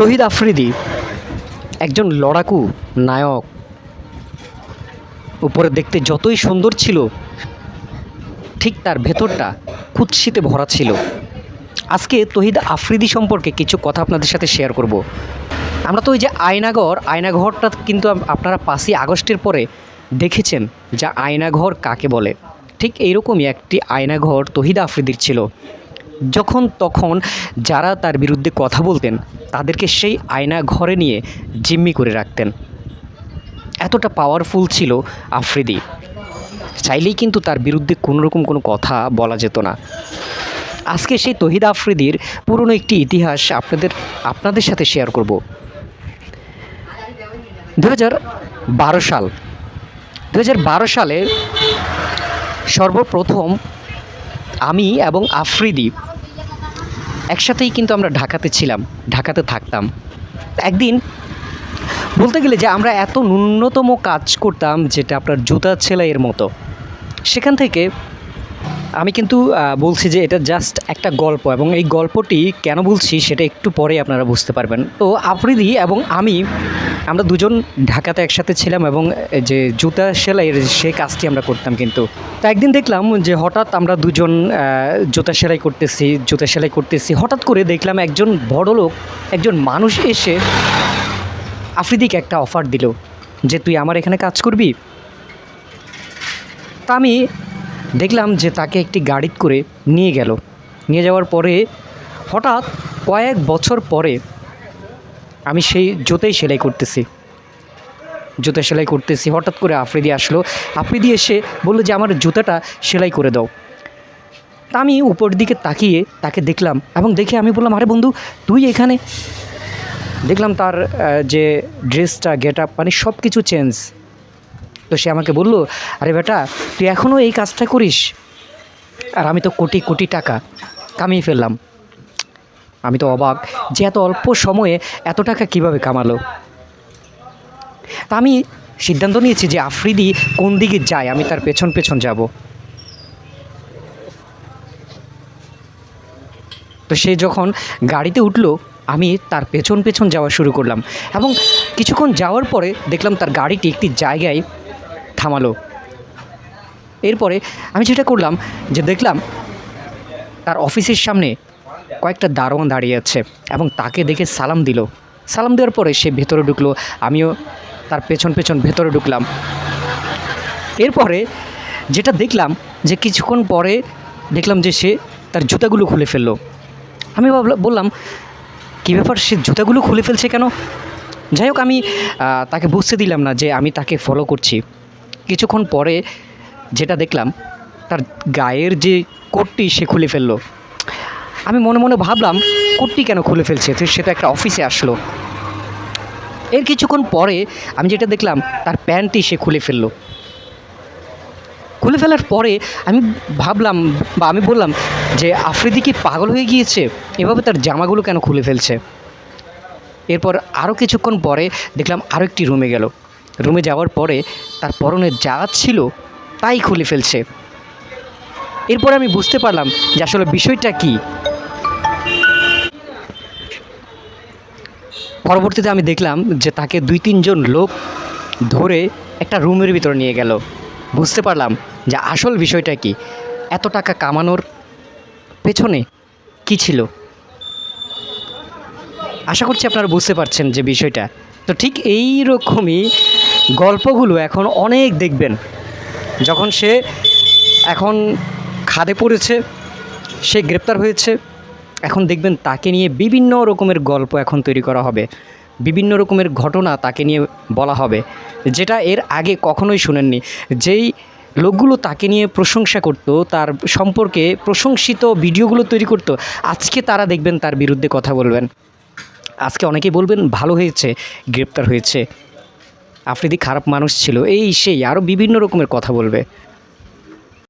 তহিদ আফ্রিদি একজন লড়াকু নায়ক। উপরে দেখতে যতই সুন্দর ছিল, ঠিক তার ভেতরটা কুৎসিতে ভরা ছিল। আজকে তহিদ আফ্রিদি সম্পর্কে কিছু কথা আপনাদের সাথে শেয়ার করব। আমরা তো ওই যে আয়নাঘরটা কিন্তু আপনারা 5ই আগস্টের পরে দেখেছেন, যা আয়নাঘর কাকে বলে। ঠিক এইরকমই একটি আয়নাঘর তহিদ আফ্রিদির ছিল। যখন তখন যারা তার বিরুদ্ধে কথা বলতেন, তাদেরকে সেই আয়না ঘরে নিয়ে জিম্মি করে রাখতেন। এতটা পাওয়ারফুল ছিল আফ্রিদি, চাইলেই কিন্তু তার বিরুদ্ধে কোনোরকম কোনো কথা বলা যেত না। আজকে সেই তহিদ আফ্রিদির পুরনো একটি ইতিহাস আপনাদের সাথে শেয়ার করব। 2012 সাল 2012 সালে সর্বপ্রথম আমি এবং আফ্রিদি একসাথেই কিন্তু আমরা ঢাকাতে ছিলাম, ঢাকাতে থাকতাম। একদিন বলতে গেলে যে আমরা এত ন্যূনতম কাজ করতাম, যেটা আপনার জুতা সেলাইয়ের মতো। সেখান থেকে আমি কিন্তু বলছি যে এটা জাস্ট একটা গল্প, এবং এই গল্পটি কেন বলছি সেটা একটু পরেই আপনারা বুঝতে পারবেন। তো আফ্রিদি এবং আমরা দুজন ঢাকাতে একসাথে ছিলাম, এবং যে জুতা সেলাইয়ের সেই কাজটি আমরা করতাম। কিন্তু তো একদিন দেখলাম যে হঠাৎ আমরা দুজন জুতা সেলাই করতেছি, হঠাৎ করে দেখলাম একজন বড়লোক, একজন মানুষ এসে আফ্রিদিকে একটা অফার দিল যে তুই আমার এখানে কাজ করবি। তা আমি দেখলাম যে তাকে একটি গাড়িতে করে নিয়ে যাওয়ার পরে হঠাৎ কয়েক বছর পরে আমি সেই জুতাই সেলাই করতেছি, হঠাৎ করে আফ্রিদি আসলো। আফ্রিদি এসে বললো যে আমার জুতাটা সেলাই করে দাও। তা আমি উপর দিকে তাকিয়ে তাকে দেখলাম, এবং দেখে আমি বললাম, আরে বন্ধু তুই এখানে? দেখলাম তার যে ড্রেসটা, গেট আপ, মানে সব কিছু চেঞ্জ। তো সে আমাকে বলল, আরে বেটা তুই এখনও এই কাজটা করিস? আর আমি তো কোটি কোটি টাকা কামিয়ে ফেললাম। আমি তো অবাক যে এত অল্প সময়ে এত টাকা কিভাবে কামালো। তা আমি সিদ্ধান্ত নিয়েছি যে আফ্রিদি কোন দিকে যায় আমি তার পেছন পেছন যাব। তো সে যখন গাড়িতে উঠলো, আমি তার পেছন পেছন যাওয়া শুরু করলাম, এবং কিছুক্ষণ যাওয়ার পরে দেখলাম তার গাড়িটি একটি জায়গায় থামালো। এরপরে আমি যেটা করলাম যে দেখলাম তার অফিসের সামনে কয়েকটা দারোয়ান দাঁড়িয়ে আছে, এবং তাকে দেখে সালাম দেওয়ার পরে সে ভেতরে ঢুকলো, আমিও তার পেছন পেছন ভেতরে ঢুকলাম। এরপরে যেটা দেখলাম যে কিছুক্ষণ পরে দেখলাম যে সে তার জুতাগুলো খুলে ফেললো। আমি বললাম, কী ব্যাপার, সে জুতাগুলো খুলে ফেলছে কেন? যাই হোক, আমি তাকে বুঝতে দিলাম না যে আমি তাকে ফলো করছি। কিছুক্ষণ পরে যেটা দেখলাম, তার গায়ের যে কোটটি সে খুলে ফেললো। আমি মনে মনে ভাবলাম, কোটটি কেন খুলে ফেলছে? তো সে তো একটা অফিসে আসলো। এর কিছুক্ষণ পরে আমি যেটা দেখলাম, তার প্যান্টটি সে খুলে ফেলার পরে আমি ভাবলাম, বা আমি বললাম যে আফ্রিদি কি পাগল হয়ে গিয়েছে? এভাবে তার জামাগুলো কেন খুলে ফেলছে? এরপর আরও কিছুক্ষণ পরে দেখলাম আরও একটি রুমে যাওয়ার পরে তার পরনে যা ছিল তাই খুলে ফেলছে। এরপর আমি বুঝতে পারলাম যে আসলে বিষয়টা কী। পরবর্তীতে আমি দেখলাম যে তাকে 2-3 জন লোক ধরে একটা রুমের ভিতরে নিয়ে গেল। বুঝতে পারলাম যে আসল বিষয়টা কি, এত টাকা কামানোর পেছনে কি ছিল। আশা করছি আপনারা বুঝতে পারছেন যে বিষয়টা। তো ঠিক এই রকমই গল্পগুলো এখন অনেক দেখবেন। যখন সে এখন খাদে পড়েছে, সে গ্রেপ্তার হয়েছে, এখন দেখবেন তাকে নিয়ে বিভিন্ন রকমের গল্প এখন তৈরি করা হবে, বিভিন্ন রকমের ঘটনা তাকে নিয়ে বলা হবে, যেটা এর আগে কখনোই শুনেননি। যেই লোকগুলো তাকে নিয়ে প্রশংসা করত, তার সম্পর্কে প্রশংসিত ভিডিওগুলো তৈরি করত, আজকে তারা দেখবেন তার বিরুদ্ধে কথা বলবেন। আজকে অনেকেই বলবেন ভালো হয়েছে গ্রেপ্তার হয়েছে, আফ্রিদি খারাপ মানুষ ছিল, এই সেই আরও বিভিন্ন রকমের কথা বলবে।